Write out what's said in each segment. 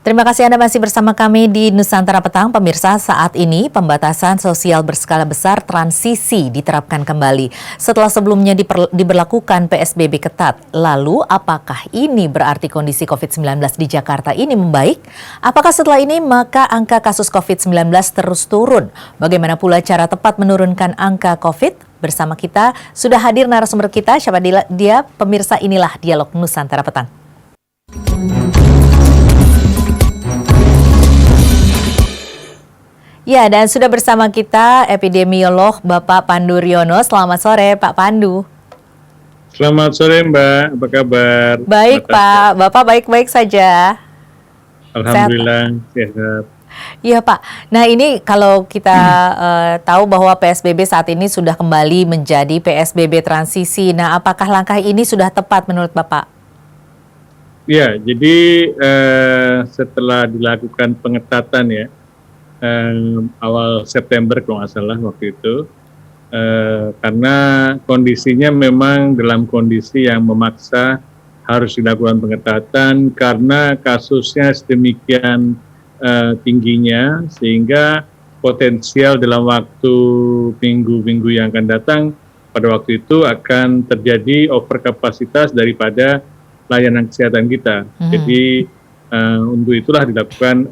Terima kasih Anda masih bersama kami di Nusantara Petang. Pemirsa, saat ini pembatasan sosial berskala besar transisi diterapkan kembali. Setelah sebelumnya diberlakukan PSBB ketat. Lalu, apakah ini berarti kondisi COVID-19 di Jakarta ini membaik? Apakah setelah ini maka angka kasus COVID-19 terus turun? Bagaimana pula cara tepat menurunkan angka COVID? Bersama kita sudah hadir narasumber kita. Siapa dia? Pemirsa, inilah Dialog Nusantara Petang. Ya, dan sudah bersama kita epidemiolog Bapak Pandu Riono. Selamat sore, Pak Pandu. Selamat sore, Mbak. Apa kabar? Baik, Pak. Bapak baik-baik saja. Alhamdulillah, sehat. Iya, Pak. Nah, ini kalau kita tahu bahwa PSBB saat ini sudah kembali menjadi PSBB transisi. Nah, apakah langkah ini sudah tepat menurut Bapak? Ya, jadi setelah dilakukan pengetatan ya, awal September kalau nggak salah waktu itu, karena kondisinya memang dalam kondisi yang memaksa harus dilakukan pengetatan karena kasusnya sedemikian tingginya sehingga potensial dalam waktu minggu-minggu yang akan datang pada waktu itu akan terjadi overkapasitas daripada layanan kesehatan kita. Jadi untuk itulah dilakukan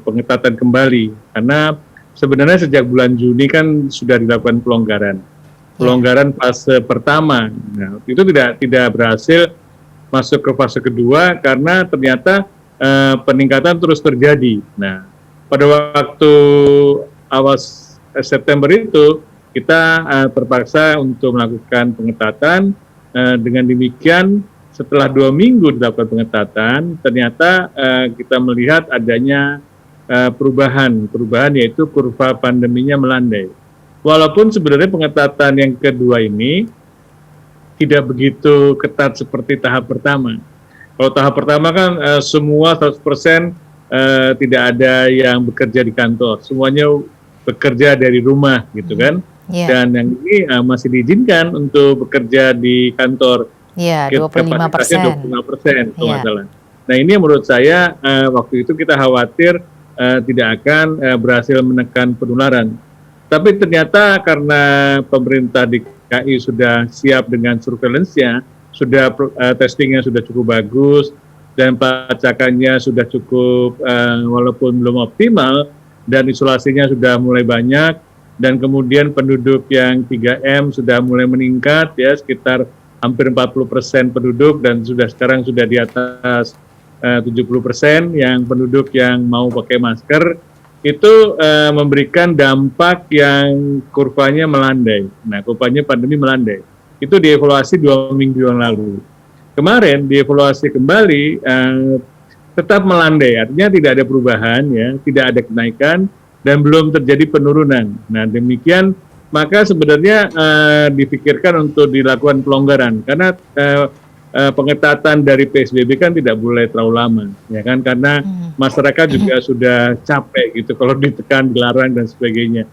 pengetatan kembali karena sebenarnya sejak bulan Juni kan sudah dilakukan pelonggaran fase pertama. Nah, itu tidak berhasil masuk ke fase kedua karena ternyata peningkatan terus terjadi. Nah, pada waktu awal September itu kita terpaksa untuk melakukan pengetatan. Dengan demikian setelah 2 minggu dilakukan pengetatan, ternyata kita melihat adanya perubahan yaitu kurva pandeminya melandai. Walaupun sebenarnya pengetatan yang kedua ini tidak begitu ketat seperti tahap pertama. Kalau tahap pertama kan semua 100% tidak ada yang bekerja di kantor, semuanya bekerja dari rumah gitu kan. Dan yang ini masih diizinkan untuk bekerja di kantor. Iya, 25%. 25% kalau nggak salah. Nah, ini menurut saya waktu itu kita khawatir tidak akan berhasil menekan penularan. Tapi ternyata karena pemerintah DKI sudah siap dengan surveillance-nya, sudah testingnya sudah cukup bagus, dan pelacakannya sudah cukup walaupun belum optimal, dan isolasinya sudah mulai banyak, dan kemudian penduduk yang 3M sudah mulai meningkat ya sekitar hampir 40% penduduk dan sekarang sudah di atas 70% yang penduduk yang mau pakai masker, itu memberikan dampak yang kurvanya melandai. Nah, kurvanya pandemi melandai. Itu dievaluasi 2 minggu yang lalu. Kemarin dievaluasi kembali tetap melandai, artinya tidak ada perubahan ya, tidak ada kenaikan dan belum terjadi penurunan. Nah, demikian maka sebenarnya dipikirkan untuk dilakukan pelonggaran karena pengetatan dari PSBB kan tidak boleh terlalu lama, ya kan, karena masyarakat juga sudah capek gitu kalau ditekan, dilarang dan sebagainya.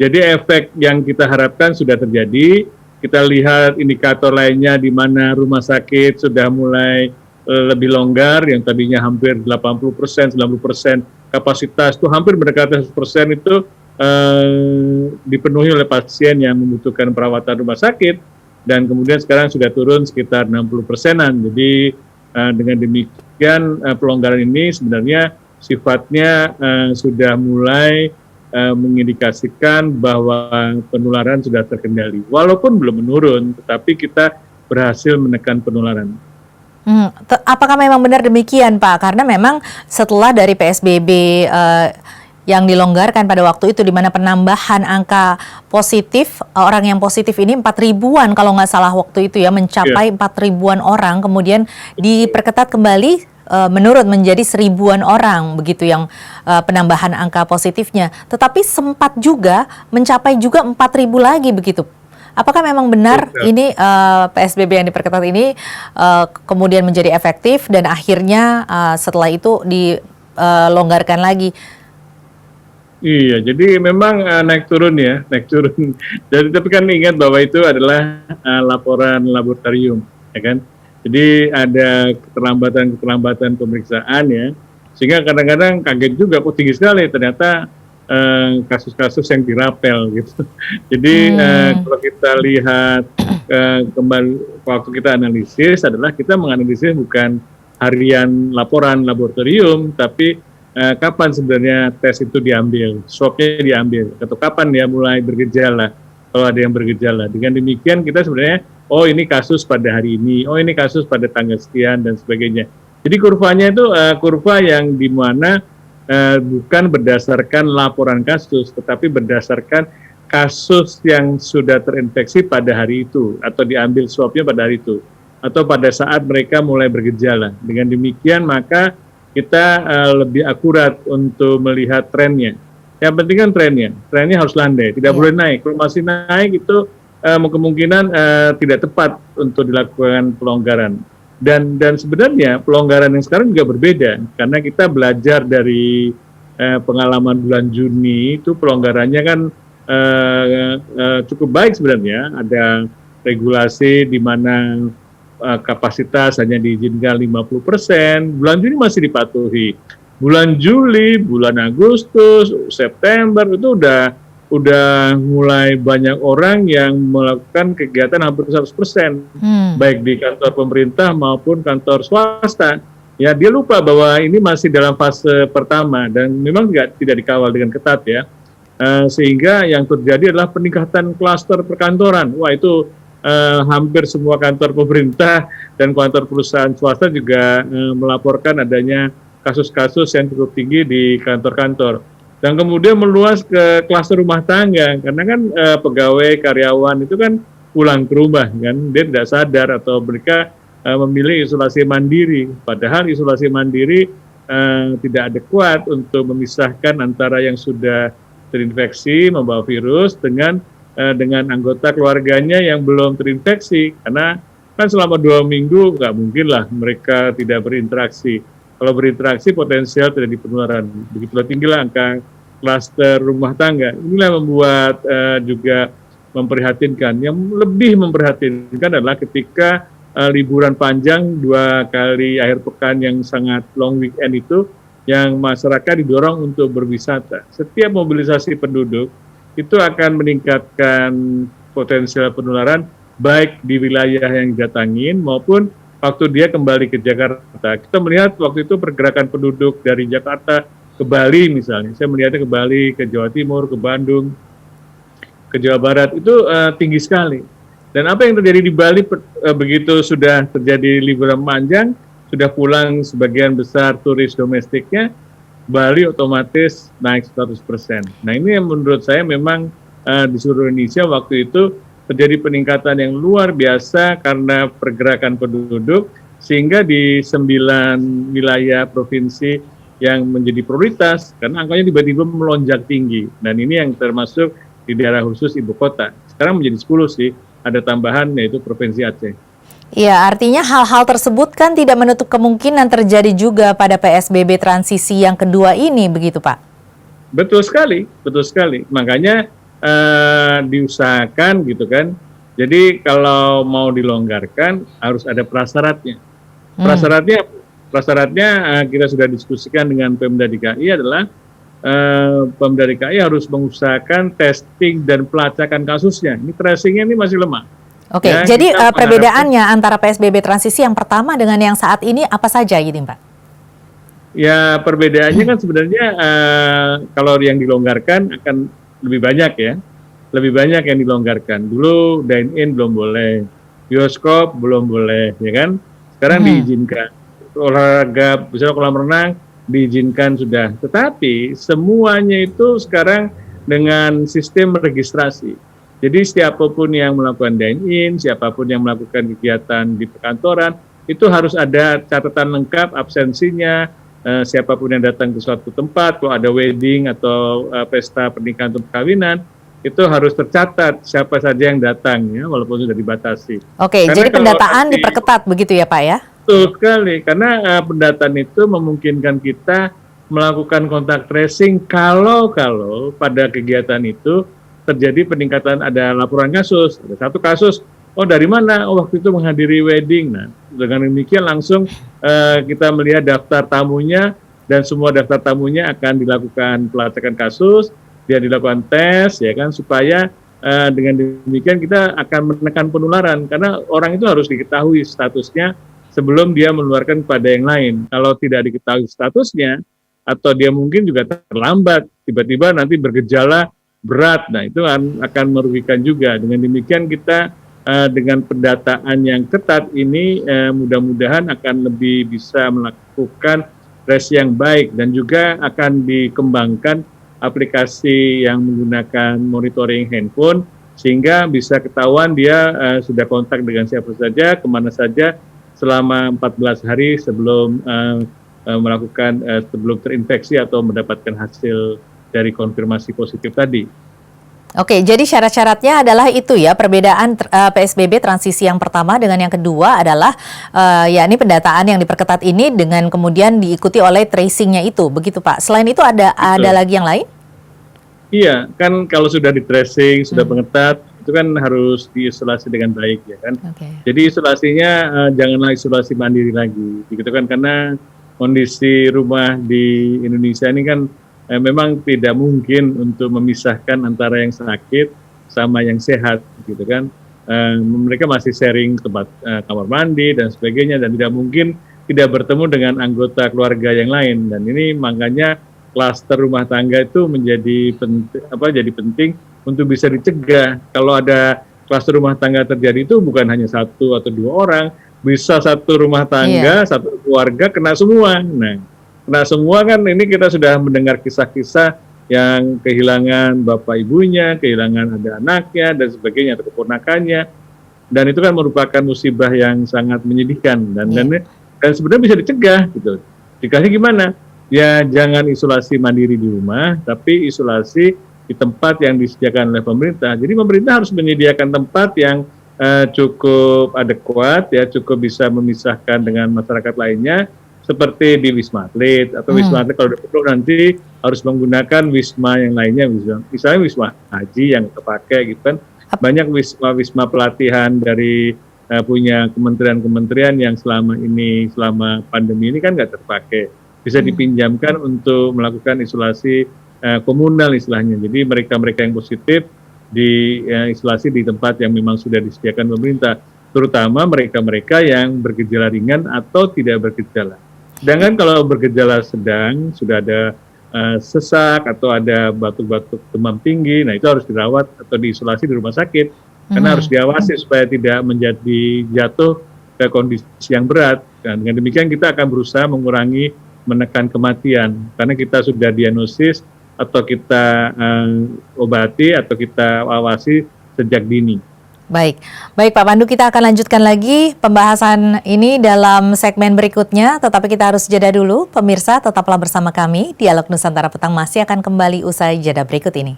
Jadi efek yang kita harapkan sudah terjadi. Kita lihat indikator lainnya di mana rumah sakit sudah mulai lebih longgar, yang tadinya hampir 80%, 90% kapasitas itu hampir mendekati 100% itu dipenuhi oleh pasien yang membutuhkan perawatan rumah sakit, dan kemudian sekarang sudah turun sekitar 60%-an. Jadi dengan demikian pelonggaran ini sebenarnya sifatnya sudah mulai mengindikasikan bahwa penularan sudah terkendali. Walaupun belum menurun, tetapi kita berhasil menekan penularan. Apakah memang benar demikian, Pak? Karena memang setelah dari PSBB yang dilonggarkan pada waktu itu, di mana penambahan angka positif, orang yang positif ini 4.000-an kalau nggak salah waktu itu ya, mencapai 4.000-an orang, kemudian diperketat kembali menurun menjadi 1.000-an orang, begitu yang penambahan angka positifnya. Tetapi sempat juga mencapai juga 4.000 lagi begitu. Apakah memang benar ini PSBB yang diperketat ini kemudian menjadi efektif dan akhirnya setelah itu dilonggarkan lagi? Iya, jadi memang naik turun. Jadi tapi kan ingat bahwa itu adalah laporan laboratorium, ya kan. Jadi ada keterlambatan pemeriksaan ya, Sehingga kadang-kadang kaget juga, kok tinggi sekali, ternyata kasus-kasus yang dirapel gitu. Jadi kalau kita lihat kembali waktu kita analisis adalah kita menganalisis bukan harian laporan laboratorium, tapi kapan sebenarnya tes itu diambil, swabnya diambil, atau kapan dia mulai bergejala, kalau ada yang bergejala. Dengan demikian kita sebenarnya, oh ini kasus pada hari ini, oh ini kasus pada tanggal sekian, dan sebagainya. Jadi kurvanya itu kurva yang dimana bukan berdasarkan laporan kasus, tetapi berdasarkan kasus yang sudah terinfeksi pada hari itu, atau diambil swabnya pada hari itu, atau pada saat mereka mulai bergejala. Dengan demikian maka kita lebih akurat untuk melihat trennya. Yang penting kan trennya harus landai, tidak boleh naik. Kalau masih naik itu kemungkinan tidak tepat untuk dilakukan pelonggaran. Dan sebenarnya pelonggaran yang sekarang juga berbeda, karena kita belajar dari pengalaman bulan Juni itu pelonggarannya kan cukup baik sebenarnya. Ada regulasi di mana kapasitas hanya diizinkan 50%, bulan Juni masih dipatuhi. Bulan Juli, bulan Agustus, September itu udah mulai banyak orang yang melakukan kegiatan hampir 100%, baik di kantor pemerintah maupun kantor swasta. Ya, dia lupa bahwa ini masih dalam fase pertama dan memang tidak dikawal dengan ketat ya. Sehingga yang terjadi adalah peningkatan klaster perkantoran. Wah, itu hampir semua kantor pemerintah dan kantor perusahaan swasta juga melaporkan adanya kasus-kasus yang cukup tinggi di kantor-kantor. Dan kemudian meluas ke klaster rumah tangga, karena kan pegawai karyawan itu kan pulang ke rumah, kan dia tidak sadar atau mereka memilih isolasi mandiri, padahal isolasi mandiri tidak adekuat untuk memisahkan antara yang sudah terinfeksi membawa virus dengan anggota keluarganya yang belum terinfeksi, karena kan selama 2 minggu nggak mungkin lah mereka tidak berinteraksi. Kalau berinteraksi potensial terjadi penularan. Begitulah tinggilah angka klaster rumah tangga. Inilah membuat juga memprihatinkan. Yang lebih memprihatinkan adalah ketika liburan panjang 2 kali akhir pekan yang sangat long weekend itu, yang masyarakat didorong untuk berwisata. Setiap mobilisasi penduduk itu akan meningkatkan potensial penularan baik di wilayah yang didatangin maupun waktu dia kembali ke Jakarta. Kita melihat waktu itu pergerakan penduduk dari Jakarta ke Bali misalnya. Saya melihatnya ke Bali, ke Jawa Timur, ke Bandung, ke Jawa Barat, itu tinggi sekali. Dan apa yang terjadi di Bali begitu sudah terjadi liburan panjang, sudah pulang sebagian besar turis domestiknya, Bali otomatis naik 100%. Nah ini yang menurut saya memang di seluruh Indonesia waktu itu terjadi peningkatan yang luar biasa karena pergerakan penduduk, sehingga di 9 wilayah provinsi yang menjadi prioritas, karena angkanya tiba-tiba melonjak tinggi. Dan ini yang termasuk di daerah khusus ibu kota. Sekarang menjadi 10 sih, ada tambahan yaitu Provinsi Aceh. Ya, artinya hal-hal tersebut kan tidak menutup kemungkinan terjadi juga pada PSBB transisi yang kedua ini, begitu Pak? Betul sekali, betul sekali. Makanya diusahakan gitu kan. Jadi kalau mau dilonggarkan harus ada prasyaratnya. Prasyaratnya kita sudah diskusikan dengan Pemda DKI adalah Pemda DKI harus mengusahakan testing dan pelacakan kasusnya. Ini tracingnya ini masih lemah. Oke, ya, jadi perbedaannya antara PSBB transisi yang pertama dengan yang saat ini apa saja gitu Pak? Ya perbedaannya kan sebenarnya kalau yang dilonggarkan akan lebih banyak ya, lebih banyak yang dilonggarkan. Dulu dine-in belum boleh, bioskop belum boleh, ya kan? Sekarang diizinkan. Olahraga, misalnya kolam renang, diizinkan sudah. Tetapi semuanya itu sekarang dengan sistem registrasi. Jadi siapapun yang melakukan dine-in, siapapun yang melakukan kegiatan di perkantoran, itu harus ada catatan lengkap absensinya, siapapun yang datang ke suatu tempat, kalau ada wedding atau pesta pernikahan atau perkawinan, itu harus tercatat siapa saja yang datang ya, walaupun sudah dibatasi. Oke, karena jadi pendataan diperketat begitu ya Pak ya? Betul sekali, karena pendataan itu memungkinkan kita melakukan kontak tracing kalau pada kegiatan itu terjadi peningkatan, ada laporan kasus, ada satu kasus, oh dari mana? Oh waktu itu menghadiri wedding. Nah dengan demikian langsung kita melihat daftar tamunya, dan semua daftar tamunya akan dilakukan pelacakan kasus, dia dilakukan tes, ya kan, supaya dengan demikian kita akan menekan penularan, karena orang itu harus diketahui statusnya sebelum dia menularkan kepada yang lain. Kalau tidak diketahui statusnya, atau dia mungkin juga terlambat, tiba-tiba nanti bergejala berat, nah itu akan merugikan juga. Dengan demikian kita dengan pendataan yang ketat ini mudah-mudahan akan lebih bisa melakukan tes yang baik, dan juga akan dikembangkan aplikasi yang menggunakan monitoring handphone sehingga bisa ketahuan dia sudah kontak dengan siapa saja, kemana saja selama 14 hari sebelum melakukan sebelum terinfeksi atau mendapatkan hasil dari konfirmasi positif tadi. Oke, jadi syarat-syaratnya adalah itu ya, perbedaan PSBB transisi yang pertama dengan yang kedua adalah yakni pendataan yang diperketat ini dengan kemudian diikuti oleh tracing-nya itu, begitu Pak. Selain itu ada lagi yang lain? Iya, kan kalau sudah di tracing, sudah pengetat, itu kan harus diisolasi dengan baik ya kan. Jadi isolasinya janganlah isolasi mandiri lagi, gitu kan, karena kondisi rumah di Indonesia ini kan memang tidak mungkin untuk memisahkan antara yang sakit sama yang sehat, gitu kan. Mereka masih sharing tempat kamar mandi dan sebagainya, dan tidak mungkin tidak bertemu dengan anggota keluarga yang lain. Dan ini makanya klaster rumah tangga itu menjadi penting untuk bisa dicegah. Kalau ada klaster rumah tangga terjadi itu bukan hanya satu atau dua orang, bisa satu rumah tangga, satu keluarga kena semua. Nah, kena semua kan, ini kita sudah mendengar kisah-kisah yang kehilangan bapak ibunya, kehilangan ada anaknya dan sebagainya, atau keponakannya, dan itu kan merupakan musibah yang sangat menyedihkan, dan sebenarnya bisa dicegah gitu. Dikasih gimana? Ya jangan isolasi mandiri di rumah, tapi isolasi di tempat yang disediakan oleh pemerintah. Jadi pemerintah harus menyediakan tempat yang cukup adekuat, ya cukup bisa memisahkan dengan masyarakat lainnya, seperti di Wisma Atlet, atau Wisma Atlet kalau perlu nanti harus menggunakan wisma yang lainnya, misalnya Wisma Haji yang terpakai gitu kan. Banyak wisma pelatihan dari punya kementerian-kementerian yang selama pandemi ini kan nggak terpakai, bisa dipinjamkan untuk melakukan isolasi komunal istilahnya. Jadi mereka-mereka yang positif isolasi di tempat yang memang sudah disediakan pemerintah, terutama mereka-mereka yang bergejala ringan atau tidak bergejala. Sedangkan kalau bergejala sedang, sudah ada sesak atau ada batuk-batuk demam tinggi, nah itu harus dirawat atau diisolasi di rumah sakit, karena harus diawasi supaya tidak menjadi jatuh ke kondisi yang berat. Dan dengan demikian kita akan berusaha mengurangi, menekan kematian, karena kita sudah diagnosis atau kita obati atau kita awasi sejak dini. Baik Pak Pandu, kita akan lanjutkan lagi pembahasan ini dalam segmen berikutnya, tetapi kita harus jeda dulu. Pemirsa, tetaplah bersama kami. Dialog Nusantara Petang masih akan kembali usai jeda berikut ini.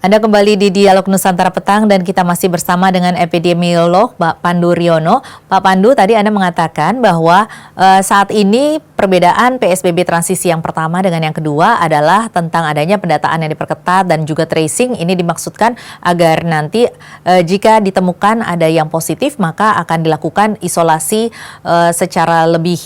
Anda kembali di Dialog Nusantara Petang dan kita masih bersama dengan epidemiolog Pak Pandu Riono. Pak Pandu, tadi Anda mengatakan bahwa saat ini perbedaan PSBB transisi yang pertama dengan yang kedua adalah tentang adanya pendataan yang diperketat dan juga tracing. Ini dimaksudkan agar nanti jika ditemukan ada yang positif maka akan dilakukan isolasi secara lebih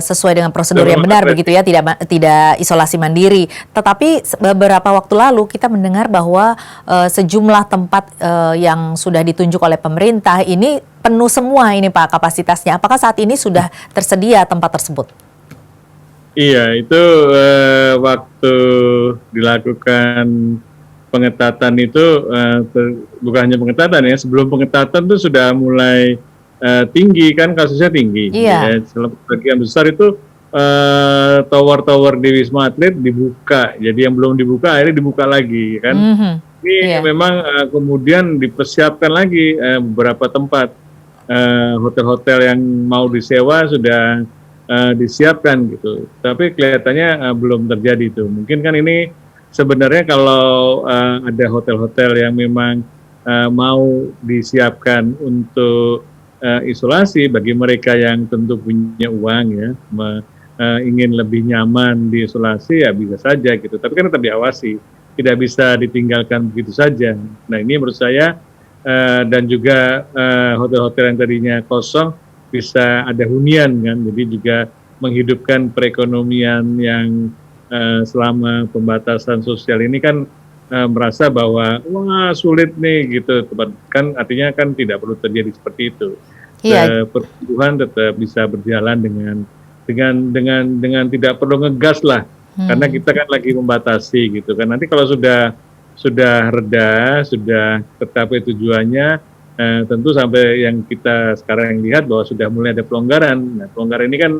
sesuai dengan prosedur yang benar begitu ya, tidak isolasi mandiri. Tetapi beberapa waktu lalu kita mendengar bahwa sejumlah tempat yang sudah ditunjuk oleh pemerintah ini penuh semua ini Pak kapasitasnya. Apakah saat ini sudah tersedia tempat tersebut? Iya, itu waktu dilakukan pengetatan itu bukan hanya pengetatan ya, sebelum pengetatan itu sudah mulai tinggi kan, kasusnya tinggi. Iya. Sebagian besar itu tower-tower di Wisma Atlet dibuka, jadi yang belum dibuka akhirnya dibuka lagi kan. Ini memang kemudian dipersiapkan lagi beberapa tempat, hotel-hotel yang mau disewa sudah disiapkan gitu. Tapi kelihatannya belum terjadi itu. Mungkin kan ini sebenarnya kalau ada hotel-hotel yang memang mau disiapkan untuk isolasi bagi mereka yang tentu punya uang ya, ingin lebih nyaman di isolasi ya bisa saja gitu, tapi kan tetap diawasi. tidak bisa ditinggalkan begitu saja. Nah ini menurut saya dan juga hotel-hotel yang tadinya kosong bisa ada hunian kan, jadi juga menghidupkan perekonomian yang selama pembatasan sosial ini kan merasa bahwa wah sulit nih gitu, kan artinya kan tidak perlu terjadi seperti itu. Iya. Pertumbuhan tetap bisa berjalan dengan tidak perlu ngegas lah, karena kita kan lagi membatasi gitu kan. Nanti kalau sudah reda, sudah tercapai tujuannya, tentu sampai yang kita sekarang lihat bahwa sudah mulai ada pelonggaran. Nah, pelonggaran ini kan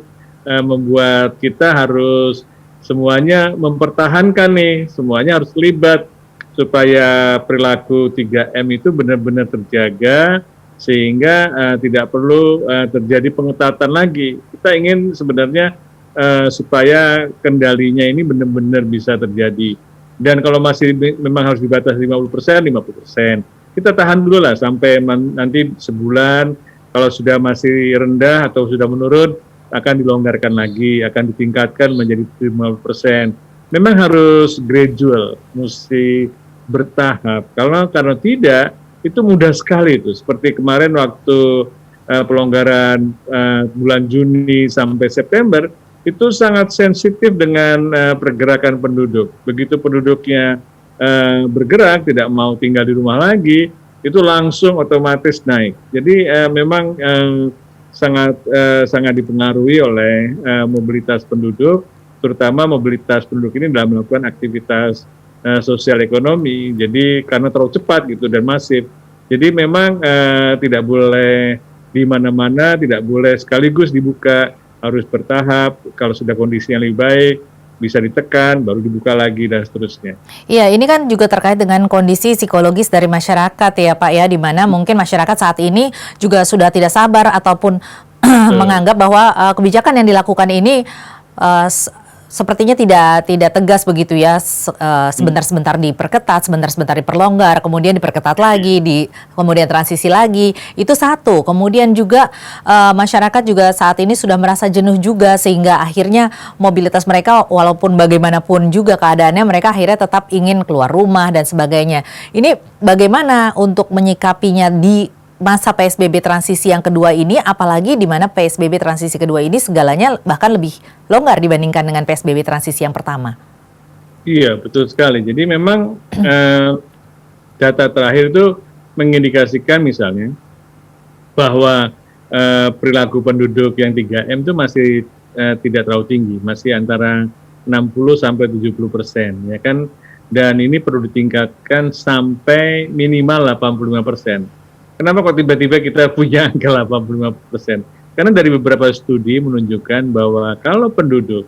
membuat kita harus semuanya mempertahankan nih, semuanya harus terlibat supaya perilaku 3M itu benar-benar terjaga sehingga tidak perlu terjadi pengetatan lagi. Kita ingin sebenarnya supaya kendalinya ini benar-benar bisa terjadi. Dan kalau masih memang harus dibatasi 50%, 50%. Kita tahan dulu lah sampai nanti sebulan, kalau sudah masih rendah atau sudah menurun, akan dilonggarkan lagi, akan ditingkatkan menjadi 50%. Memang harus gradual, mesti bertahap. Karena tidak, itu mudah sekali itu. Seperti kemarin waktu pelonggaran bulan Juni sampai September, itu sangat sensitif dengan pergerakan penduduk. Begitu penduduknya bergerak, tidak mau tinggal di rumah lagi, itu langsung otomatis naik. Jadi memang sangat dipengaruhi oleh mobilitas penduduk, terutama mobilitas penduduk ini dalam melakukan aktivitas sosial ekonomi. Jadi karena terlalu cepat gitu dan masif. Jadi memang tidak boleh di mana-mana, tidak boleh sekaligus dibuka, harus bertahap. Kalau sudah kondisi yang lebih baik, bisa ditekan, baru dibuka lagi dan seterusnya. Iya, ini kan juga terkait dengan kondisi psikologis dari masyarakat ya Pak ya, di mana mungkin masyarakat saat ini juga sudah tidak sabar ataupun menganggap bahwa kebijakan yang dilakukan ini sepertinya tidak tegas begitu ya, sebentar-sebentar diperketat, sebentar-sebentar diperlonggar, kemudian diperketat lagi, kemudian transisi lagi, itu satu. Kemudian juga masyarakat juga saat ini sudah merasa jenuh juga, sehingga akhirnya mobilitas mereka walaupun bagaimanapun juga keadaannya, mereka akhirnya tetap ingin keluar rumah dan sebagainya. Ini bagaimana untuk menyikapinya di masa PSBB transisi yang kedua ini, apalagi di mana PSBB transisi kedua ini segalanya bahkan lebih longgar dibandingkan dengan PSBB transisi yang pertama. Iya, betul sekali. Jadi memang data terakhir itu mengindikasikan misalnya bahwa perilaku penduduk yang 3M itu masih tidak terlalu tinggi, masih antara 60-70%, ya kan? Dan ini perlu ditingkatkan sampai minimal 85%. Kenapa kok tiba-tiba kita punya angka 85%? Karena dari beberapa studi menunjukkan bahwa kalau penduduk,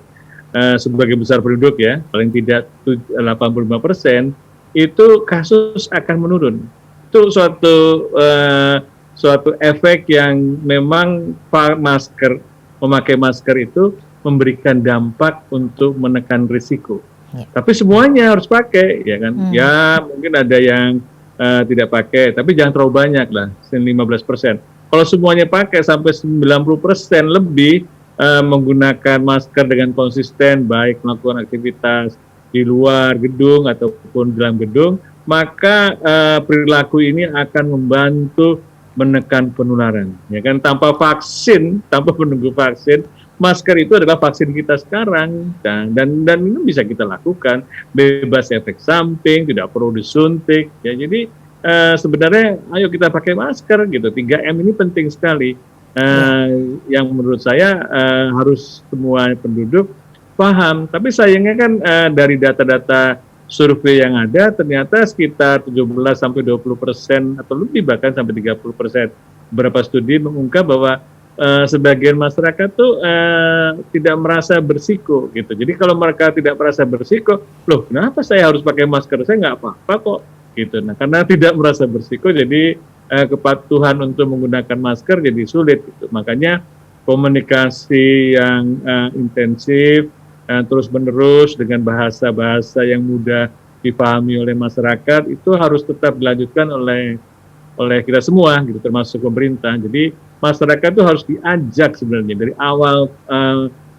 sebagai besar penduduk ya, paling tidak 85%, itu kasus akan menurun. Itu suatu efek yang memang memakai masker itu memberikan dampak untuk menekan risiko. Ya. Tapi semuanya harus pakai, ya kan? Ya mungkin ada yang tidak pakai, tapi jangan terlalu banyak lah, 15%. Kalau semuanya pakai sampai 90% lebih menggunakan masker dengan konsisten, baik melakukan aktivitas di luar gedung ataupun di dalam gedung, maka perilaku ini akan membantu menekan penularan. Ya kan, tanpa vaksin, tanpa menunggu vaksin, masker itu adalah vaksin kita sekarang, dan ini bisa kita lakukan bebas efek samping, tidak perlu disuntik. Ya, jadi sebenarnya ayo kita pakai masker gitu. 3M ini penting sekali. Yang menurut saya harus semua penduduk paham. Tapi sayangnya kan dari data-data survei yang ada ternyata sekitar 17-20% atau lebih, bahkan sampai 30%. Beberapa studi mengungkap bahwa sebagian masyarakat tuh tidak merasa bersiko gitu. Jadi kalau mereka tidak merasa bersiko, loh kenapa saya harus pakai masker? Saya nggak apa-apa kok gitu. Nah karena tidak merasa bersiko, jadi kepatuhan untuk menggunakan masker jadi sulit gitu. Makanya komunikasi yang intensif, terus menerus dengan bahasa-bahasa yang mudah dipahami oleh masyarakat itu harus tetap dilanjutkan oleh kita semua gitu, termasuk pemerintah. Jadi masyarakat itu harus diajak sebenarnya dari awal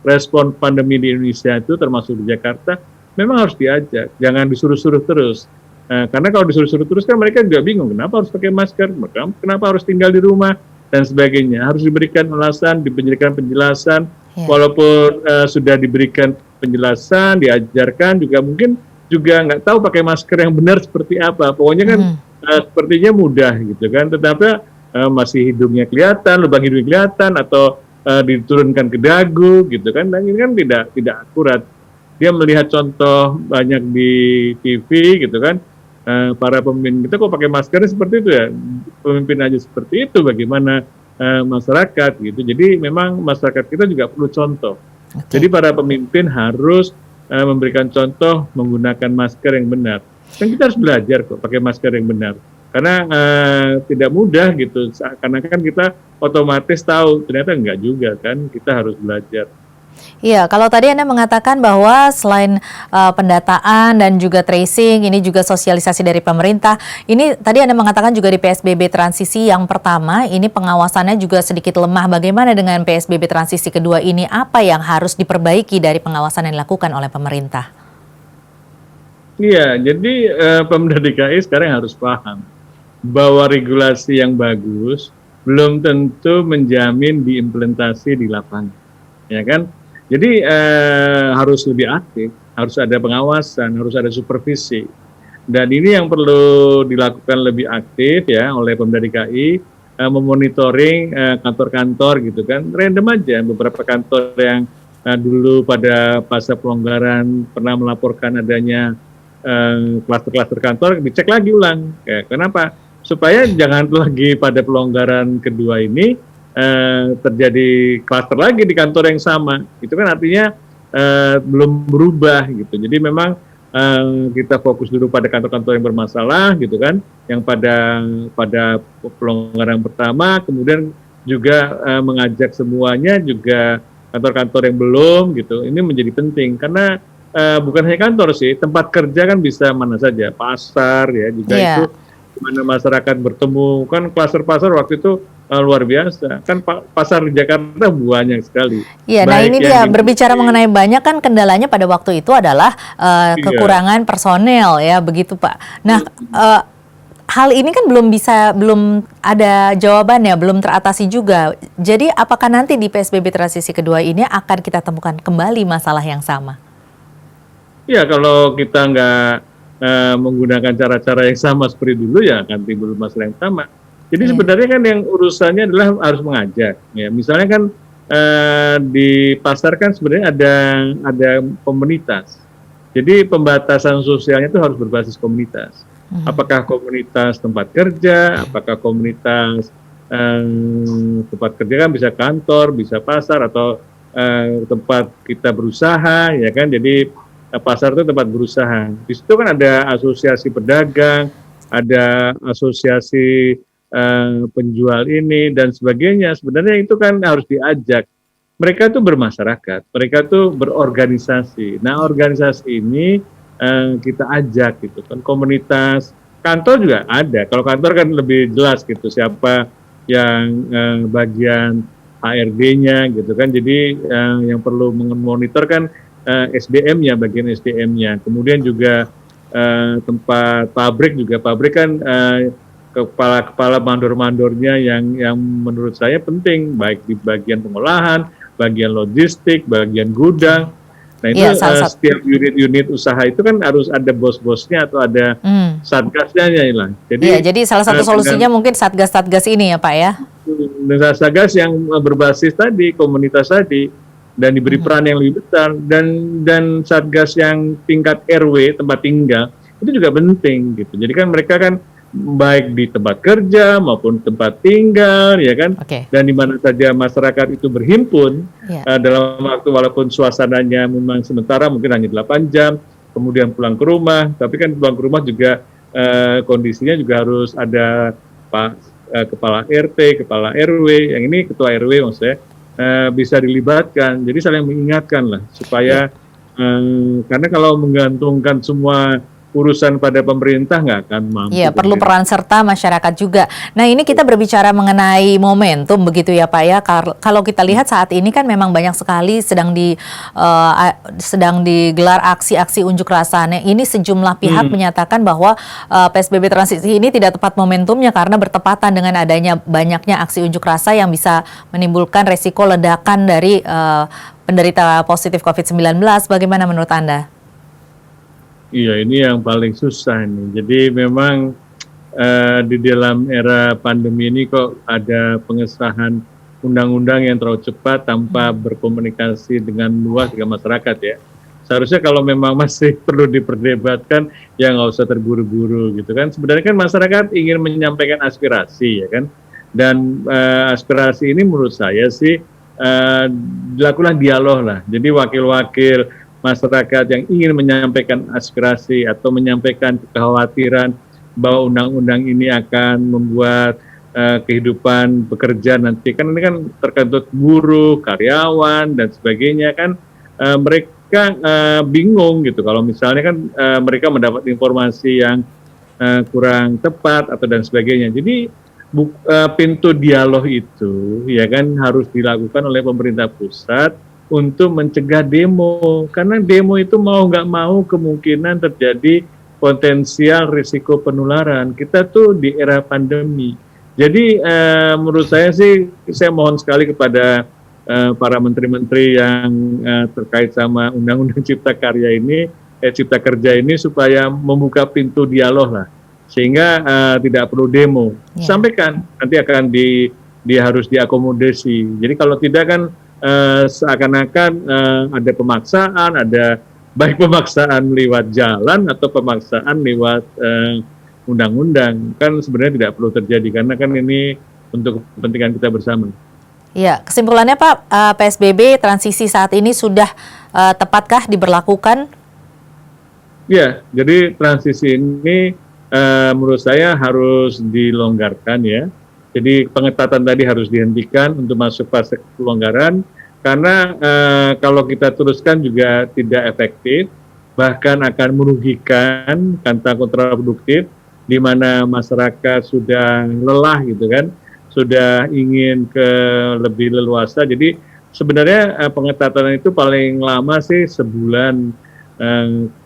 respon pandemi di Indonesia itu, termasuk di Jakarta, memang harus diajak, jangan disuruh-suruh terus. Karena kalau disuruh-suruh terus kan mereka juga bingung, kenapa harus pakai masker, kenapa harus tinggal di rumah, dan sebagainya. Harus diberikan alasan, diberikan penjelasan, Ya. walaupun sudah diberikan penjelasan, diajarkan, juga mungkin juga nggak tahu pakai masker yang benar seperti apa. Pokoknya kan sepertinya mudah gitu kan, tetapi masih hidungnya kelihatan, lubang hidungnya kelihatan, atau diturunkan ke dagu gitu kan, dan ini kan tidak akurat. Dia melihat contoh banyak di TV gitu kan, para pemimpin kita kok pakai maskernya seperti itu ya, pemimpin aja seperti itu, bagaimana masyarakat gitu. Jadi memang masyarakat kita juga perlu contoh. Jadi para pemimpin harus memberikan contoh menggunakan masker yang benar. Dan kita harus belajar kok pakai masker yang benar. Karena tidak mudah gitu, karena kan kita otomatis tahu, ternyata enggak juga kan, kita harus belajar. Iya, kalau tadi Anda mengatakan bahwa selain pendataan dan juga tracing, ini juga sosialisasi dari pemerintah. Ini tadi Anda mengatakan juga di PSBB transisi yang pertama, ini pengawasannya juga sedikit lemah. Bagaimana dengan PSBB transisi kedua ini? Apa yang harus diperbaiki dari pengawasan yang dilakukan oleh pemerintah? Iya, jadi Pemda DKI sekarang harus paham bahwa regulasi yang bagus belum tentu menjamin diimplementasi di lapangan, ya kan? Jadi harus lebih aktif, harus ada pengawasan, harus ada supervisi. Dan ini yang perlu dilakukan lebih aktif ya oleh Pemda DKI, memonitoring kantor-kantor gitu kan, random aja beberapa kantor yang dulu pada masa pelonggaran pernah melaporkan adanya klaster-klaster kantor, dicek lagi ulang. Ya, kenapa? Supaya jangan lagi pada pelonggaran kedua ini terjadi klaster lagi di kantor yang sama. Itu kan artinya belum berubah gitu. Jadi memang kita fokus dulu pada kantor-kantor yang bermasalah gitu kan, yang pada pelonggaran pertama, kemudian juga mengajak semuanya juga kantor-kantor yang belum gitu. Ini menjadi penting karena bukan hanya kantor sih, tempat kerja kan bisa mana saja, pasar ya juga itu mana masyarakat bertemu, kan pasar-pasar waktu itu luar biasa, kan pasar di Jakarta banyak sekali. Iya, nah ini dia berbicara mengenai banyak kan kendalanya pada waktu itu adalah kekurangan personel ya, begitu Pak. Nah, hal ini kan belum ada jawabannya, belum teratasi juga. Jadi apakah nanti di PSBB transisi kedua ini akan kita temukan kembali masalah yang sama? Ya, kalau kita nggak menggunakan cara-cara yang sama seperti dulu ya akan timbul masalah yang sama. Jadi sebenarnya kan yang urusannya adalah harus mengajak. Ya, misalnya kan di pasar kan sebenarnya ada komunitas. Jadi pembatasan sosialnya itu harus berbasis komunitas. Apakah komunitas tempat kerja, apakah komunitas tempat kerja kan bisa kantor, bisa pasar, atau tempat kita berusaha, ya kan? Jadi pasar itu tempat berusaha. Di situ kan ada asosiasi pedagang, ada asosiasi penjual ini dan sebagainya. Sebenarnya itu kan harus diajak. Mereka tuh bermasyarakat, mereka tuh berorganisasi. Nah, organisasi ini kita ajak gitu kan, komunitas. Kantor juga ada. Kalau kantor kan lebih jelas gitu siapa yang bagian HRD-nya gitu kan. Jadi yang perlu memonitor kan SDM-nya, bagian SDM-nya. Kemudian juga tempat pabrik juga, pabrik kan kepala-kepala mandor-mandornya yang menurut saya penting, baik di bagian pengolahan, bagian logistik, bagian gudang. Nah itu setiap unit-unit usaha itu kan harus ada bos-bosnya atau ada satgasnya lah. Jadi salah satu solusinya mungkin satgas-satgas ini ya Pak ya? Satgas yang berbasis tadi, komunitas tadi, dan diberi peran yang lebih besar, dan satgas yang tingkat RW tempat tinggal itu juga penting gitu. Jadi kan mereka kan baik di tempat kerja maupun tempat tinggal ya kan, dan di mana saja masyarakat itu berhimpun dalam waktu walaupun suasananya memang sementara mungkin hanya 8 jam, kemudian pulang ke rumah, tapi kan pulang ke rumah juga kondisinya juga harus ada kepala RT, kepala RW, yang ini ketua RW maksudnya, bisa dilibatkan, jadi saling mengingatkan lah supaya karena kalau menggantungkan semua urusan pada pemerintah nggak akan mampu. Iya, perlu peran serta masyarakat juga. Nah, ini kita berbicara mengenai momentum begitu ya Pak ya. Kalau kita lihat saat ini kan memang banyak sekali sedang digelar aksi-aksi unjuk rasa. Nah, ini sejumlah pihak menyatakan bahwa PSBB transisi ini tidak tepat momentumnya karena bertepatan dengan adanya banyaknya aksi unjuk rasa yang bisa menimbulkan resiko ledakan dari penderita positif COVID-19. Bagaimana menurut Anda? Iya, ini yang paling susah nih. Jadi memang di dalam era pandemi ini kok ada pengesahan undang-undang yang terlalu cepat tanpa berkomunikasi dengan luas dengan masyarakat ya. Seharusnya kalau memang masih perlu diperdebatkan, ya nggak usah terburu-buru gitu kan. Sebenarnya kan masyarakat ingin menyampaikan aspirasi ya kan. Dan aspirasi ini menurut saya sih dilakukan dialog lah. Jadi wakil-wakil masyarakat yang ingin menyampaikan aspirasi atau menyampaikan kekhawatiran bahwa undang-undang ini akan membuat kehidupan pekerja nanti, kan ini kan terkait buruh, karyawan dan sebagainya kan, mereka bingung gitu kalau misalnya kan mereka mendapat informasi yang kurang tepat atau dan sebagainya. Jadi pintu dialog itu ya kan harus dilakukan oleh pemerintah pusat untuk mencegah demo, karena demo itu mau nggak mau kemungkinan terjadi potensial risiko penularan. Kita tuh di era pandemi. Jadi menurut saya sih, saya mohon sekali kepada para menteri-menteri yang terkait sama Undang-Undang Cipta Kerja ini supaya membuka pintu dialog lah, sehingga tidak perlu demo. Sampaikan, nanti akan harus diakomodasi. Jadi kalau tidak kan seakan-akan ada pemaksaan, ada baik pemaksaan lewat jalan atau pemaksaan lewat undang-undang, kan sebenarnya tidak perlu terjadi karena kan ini untuk kepentingan kita bersama. Ya, kesimpulannya Pak, PSBB transisi saat ini sudah tepatkah diberlakukan? Ya, jadi transisi ini menurut saya harus dilonggarkan ya. Jadi pengetatan tadi harus dihentikan untuk masuk fase pelonggaran, karena kalau kita teruskan juga tidak efektif, bahkan akan merugikan, kata kontraproduktif, di mana masyarakat sudah lelah gitu kan, sudah ingin ke lebih leluasa. Jadi sebenarnya pengetatan itu paling lama sih sebulan,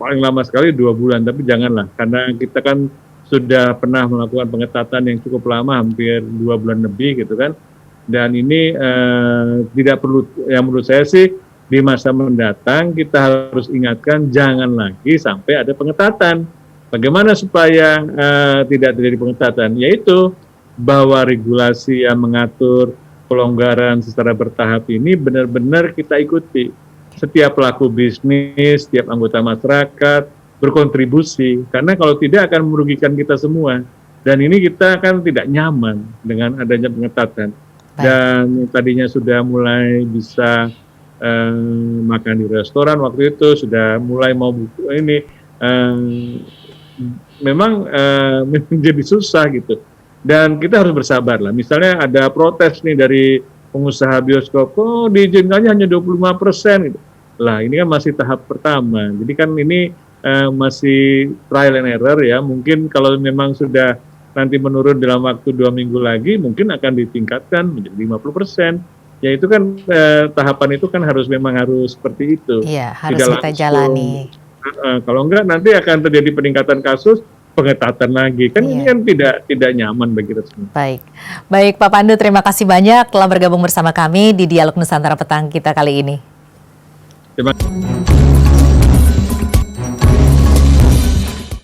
paling lama sekali 2 bulan, tapi janganlah, karena kita kan sudah pernah melakukan pengetatan yang cukup lama, hampir 2 bulan lebih gitu kan. Dan ini tidak perlu, yang menurut saya sih di masa mendatang kita harus ingatkan jangan lagi sampai ada pengetatan. Bagaimana supaya tidak terjadi pengetatan? Yaitu bahwa regulasi yang mengatur pelonggaran secara bertahap ini benar-benar kita ikuti. Setiap pelaku bisnis, setiap anggota masyarakat berkontribusi, karena kalau tidak akan merugikan kita semua. Dan ini kita kan tidak nyaman dengan adanya pengetatan. Dan tadinya sudah mulai bisa makan di restoran waktu itu, sudah mulai mau buka ini, memang jadi susah gitu. Dan kita harus bersabar lah. Misalnya ada protes nih dari pengusaha bioskop, kok diizinkannya hanya 25% gitu. Lah ini kan masih tahap pertama, jadi kan ini masih trial and error ya. Mungkin kalau memang sudah nanti menurun dalam waktu 2 minggu lagi, mungkin akan ditingkatkan menjadi 50%. Ya itu kan tahapan itu kan memang harus seperti itu. Iya, harus kita jalani. Kalau enggak nanti akan terjadi peningkatan kasus, pengetatan lagi. Kan ini kan tidak nyaman bagi kita semua. Baik Pak Pandu, terima kasih banyak telah bergabung bersama kami di Dialog Nusantara Petang kita kali ini. Terima kasih.